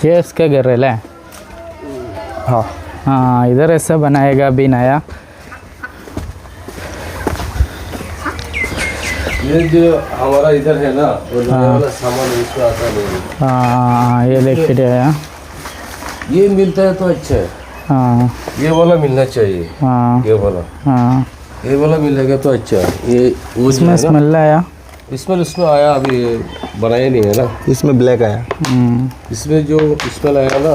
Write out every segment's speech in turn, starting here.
ये इसका घर है ले। हाँ हाँ इधर ऐसा बनाएगा अभी नया। ये जो हमारा इधर है ना वो नया वाला सामान इसमें आता नहीं। हाँ ये देख के आया। ये मिलता है तो अच्छा है। हाँ ये वाला मिलना चाहिए। हाँ ये वाला हाँ ये वाला मिलेगा तो अच्छा है। ये वो जो इसमें है ना, स्मेल आया। इसमें आया अभी बनाया नहीं है ना। इसमें ब्लैक आया। इसमें जो स्मेल आएगा ना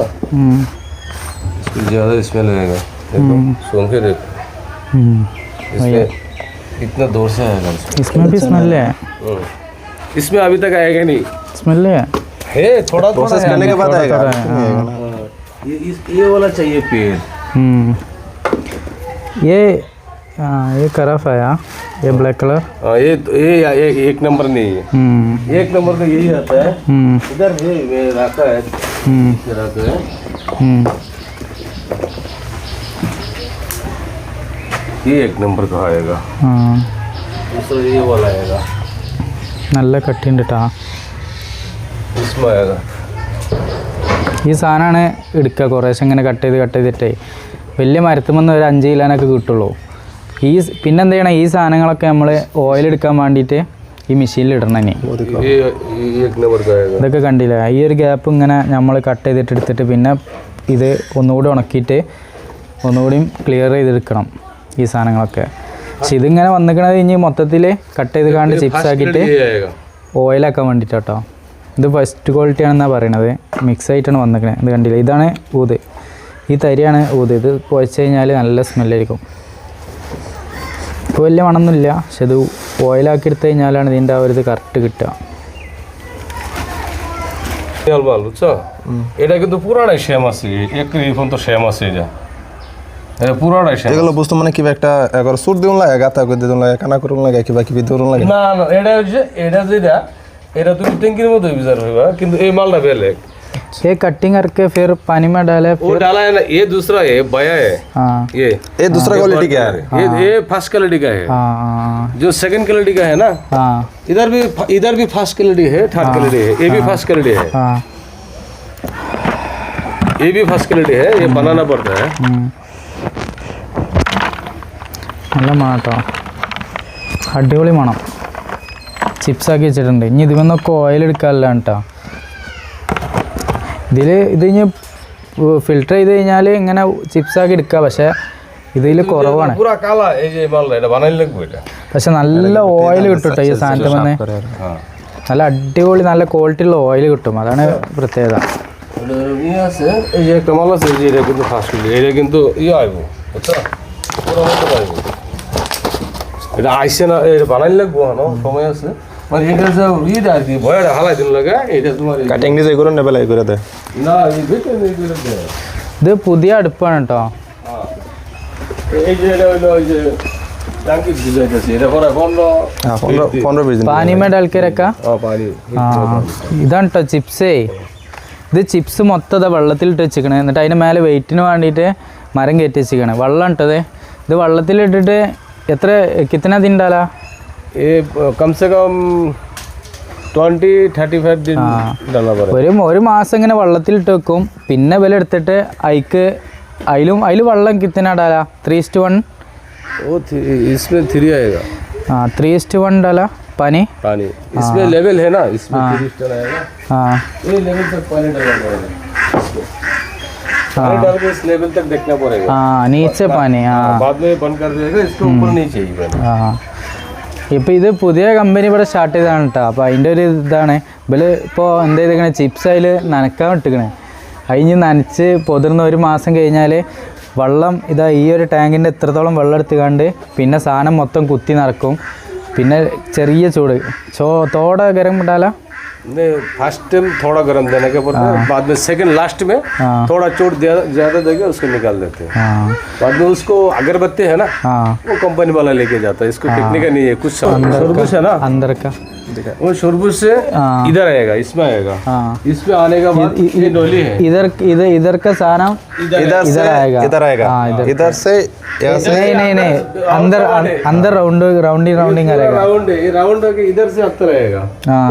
इसमें ज़्यादा स्मेल आएगा। देखो सूंघ के देखो इसमें इतना दूर से आएगा। इसमें भी स्मेल है। इसमें अभी तक आएगा नहीं। स्मेल है थोड़ा प्रोसेस करने के बाद आएगा। ये वाला चाहिए पेड़। ये करफ आया। ये ब्लैक कलर। ये एक नंबर नहीं है। एक नंबर का यही आता है। इधर है रखा है। रखा है। ये एक नंबर का आएगा। दूसरा ये वाला आएगा। നല്ല കട്ടിയുണ്ട് ട്ടാ. इसमें आएगा। ഈ സാധനമാണ് എടുക്കുക കുറേശ്ശെ ഇങ്ങനെ കട്ട് ചെയ്തിട്ടേ വലിയ മരത്തുമെന്ന് ഒരു 5 കിലോനൊക്കെ കിട്ടുള്ളൂ. പിന്നെ എന്ത് ചെയ്യണം, ഈ സാധനങ്ങളൊക്കെ നമ്മൾ ഓയിൽ എടുക്കാൻ വേണ്ടിയിട്ട് ഈ മെഷീനിൽ ഇടണം. ഇനി ഇതൊക്കെ കണ്ടില്ല, ഈ ഒരു ഗ്യാപ്പ് ഇങ്ങനെ നമ്മൾ കട്ട് ചെയ്തിട്ട് എടുത്തിട്ട് പിന്നെ ഇത് ഒന്നുകൂടി ഉണക്കിയിട്ട് ഒന്നുകൂടിയും ക്ലിയർ ചെയ്തെടുക്കണം ഈ സാധനങ്ങളൊക്കെ. പക്ഷെ ഇതിങ്ങനെ വന്നിക്കണത് ഇനി മൊത്തത്തിൽ കട്ട് ചെയ്ത് കാണ്ട് ചിപ്സ് ആക്കിയിട്ട് ഓയിലാക്കാൻ വേണ്ടിയിട്ട് കേട്ടോ. ഇത് ഫസ്റ്റ് ക്വാളിറ്റി ആണെന്നാണ് പറയണത്. മിക്സ് ആയിട്ടാണ് വന്നിക്കണത്. ഇത് കണ്ടില്ല, ഇതാണ് ഊത്, ഈ തരിയാണ് ഊത്. ഇത് കുഴച്ച് കഴിഞ്ഞാൽ നല്ല സ്മെല്ലായിരിക്കും. ഇപ്പോൾ വലിയ മണമൊന്നുമില്ല, പക്ഷെ ഇത് ഓയിലാക്കി എടുത്തു കഴിഞ്ഞാലാണ് ഇതിൻ്റെ ആ ഒരു ഇത് കറക്റ്റ് കിട്ടുക. এটা কিন্তু পুরাটাই সেম আছে, এক ফোন তো সেম আছে। এটা পুরাটাই সেম। এগুলো বুঝতো মানে কি একটা একবার সুর দিউন লাগে, গাতা করে দিউন লাগে, কানা করুন লাগে, কিবা কিবি দৌড়ুন লাগে। না না, এটা হচ্ছে এটা তুমি ট্যাঙ্কির মতো বিজার হইবা, কিন্তু এই মালটা বেলেগ। ये कटिंग करके फिर पानी में डाले, वो डाला है ना, ये दूसरा है, बया है। हाँ ये दूसरा क्वालिटी का है। ये फर्स्ट क्वालिटी का है। हाँ जो सेकंड क्वालिटी का है ना, हाँ इधर भी फर्स्ट क्वालिटी है, थर्ड क्वालिटी है, ये भी फर्स्ट क्वालिटी है, हाँ ये भी फर्स्ट क्वालिटी है। ये बनाना पड़ता है। നല്ല മണം കേട്ടോ, അടിപൊളി മണം. ചിപ്സാക്കി വെച്ചിട്ടുണ്ട്. ഇനി ഇതിമെന്നൊക്കെ ഓയിൽ എടുക്കാനല്ല കേട്ടോ. ഇത് ഇനി ഫിൽറ്റർ ചെയ്ത് കഴിഞ്ഞാൽ ഇങ്ങനെ ചിപ്സാക്കി എടുക്കുക. പക്ഷേ ഇതിൽ കുറവാണ്. പക്ഷെ നല്ല ഓയിൽ കിട്ടും കേട്ടോ ഈ സാധനത്തിൽ വന്ന്. നല്ല അടിപൊളി നല്ല ക്വാളിറ്റി ഉള്ള ഓയിൽ കിട്ടും, അതാണ് പ്രത്യേകത. এটা আইসে না, এটা বানাই লাগবো না, সময় আছে। মানে এটা যে ইটা আর কি ভয়টা হালাই দিন লাগে, এটা তোমার কাটিং ডিজাইন করুন না, বেলাই করে দে না, এই ভিতরে নেই করে দে। ഇത് പുതിയ അടുപ്പാണ് കേട്ടോ. এই যে এটা হলো ওই যে টাঙ্কি ডিজাইন আছে, এটা পরে 15-20 দিন പാനി में डाल के रखा. পানি। ഇതാണ് കേട്ടോ ചിപ്സേ. ഇത് ചിപ്സ് മൊത്തം വെള്ളത്തിലിട്ട് വെച്ചിരിക്കണേ. എന്നിട്ട് അതിൻ്റെ മേലെ വെയിറ്റിന് വേണ്ടിയിട്ട് മരം കയറ്റി വെച്ചിരിക്കണേ. വെള്ളം ഇട്ടത് ഇത് വെള്ളത്തിലിട്ടിട്ട് എത്ര കിത്തന ദിൻ ഡാലാ? कम से कम 20-35 दिन डालना पड़ेगा। ഒരു മാസം ഇങ്ങനെ വെള്ളത്തിലിട്ട് വെക്കും. പിന്നെ വില എടുത്തിട്ട് അതിൽ വെള്ളം കിത്തന ഡാലാ? 3:1. वो इसमें 3 आएगा। हाँ 3:1 डाला पानी। इसमें लेवल है ना, इसमें 3 आएगा। हाँ ये लेवल तक पानी डालना पड़ेगा। पानी डाल के इस लेवल तक देखना पड़ेगा। हाँ नीचे पानी। हाँ बाद में बंद कर देगा, इसके ऊपर नहीं चाहिए। हाँ ഇപ്പോൾ ഇത് പുതിയ കമ്പനി ഇവിടെ സ്റ്റാർട്ട് ചെയ്തതാണ് കേട്ടോ. അപ്പോൾ അതിൻ്റെ ഒരു ഇതാണ് ഇവർ ഇപ്പോൾ എന്ത് ചെയ്തേക്കണേ, ചിപ്സ് അതിൽ നനക്കാൻ ഇട്ടിക്കണേ. അതിന് നനച്ച് പൊതിർന്ന് ഒരു മാസം കഴിഞ്ഞാൽ വെള്ളം ഇതാ ഈ ഒരു ടാങ്കിൻ്റെ എത്രത്തോളം വെള്ളം എടുത്തുകൊണ്ട് പിന്നെ സാധനം മൊത്തം കുത്തി നിറക്കും. പിന്നെ ചെറിയ ചൂട് തോട ഗരം ഇടാല. फर्स्ट टाइम थोड़ा गर्म देने के पड़ता है, बाद में सेकंड लास्ट में थोड़ा चोट ज़्यादा देगा, उसको निकाल देते हैं। बाद में उसको अगरबत्ती है ना, वो कंपनी वाला लेके जाता है। इसको टेक्निक नहीं है, कुछ है ना अंदर का वो शोरबुल से इधर आएगा, इसमें आएगा। इसमें आने के बाद ये डोली है, इधर का सारा इधर से आएगा। इधर आएगा, हाँ, इधर से यहाँ से नहीं अंदर राउंडिंग रहेगा। राउंड है, ये राउंड होके इधर से अत्तर आएगा,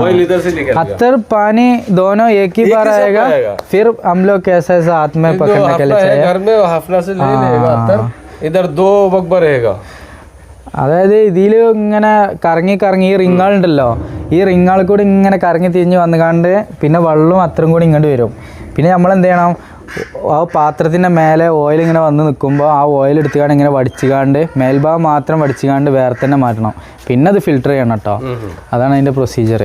ऑयल इधर से निकल अत्तर पानी दोनों एक ही बार आएगा। फिर हम लोग कैसे हाथ में पकड़ने के लिए चाहिए, घर में हाफना से ले लेगा अत्तर, इधर 2 बकबर रहेगा। അതായത് ഇതിൽ ഇങ്ങനെ കറങ്ങി ഈ റിങ്ങുകളുണ്ടല്ലോ, ഈ റിങ്ങുകൾ കൂടി ഇങ്ങനെ കറങ്ങി തിരിഞ്ഞ് വന്നുകാണ്ട് പിന്നെ വെള്ളവും അത്രയും കൂടി ഇങ്ങോട്ട് വരും. പിന്നെ നമ്മൾ എന്ത് ചെയ്യണം, ആ പാത്രത്തിൻ്റെ മേലെ ഓയിൽ ഇങ്ങനെ വന്ന് നിൽക്കുമ്പോൾ ആ ഓയിൽ എടുത്തുകാണ്ട് ഇങ്ങനെ വടിച്ചുകാണ്ട് മേൽഭാഗം മാത്രം വടിച്ചുകാണ്ട് വേറെ തന്നെ മാറ്റണം. പിന്നെ അത് ഫിൽറ്റർ ചെയ്യണം കേട്ടോ. അതാണ് അതിൻ്റെ പ്രൊസീജിയർ.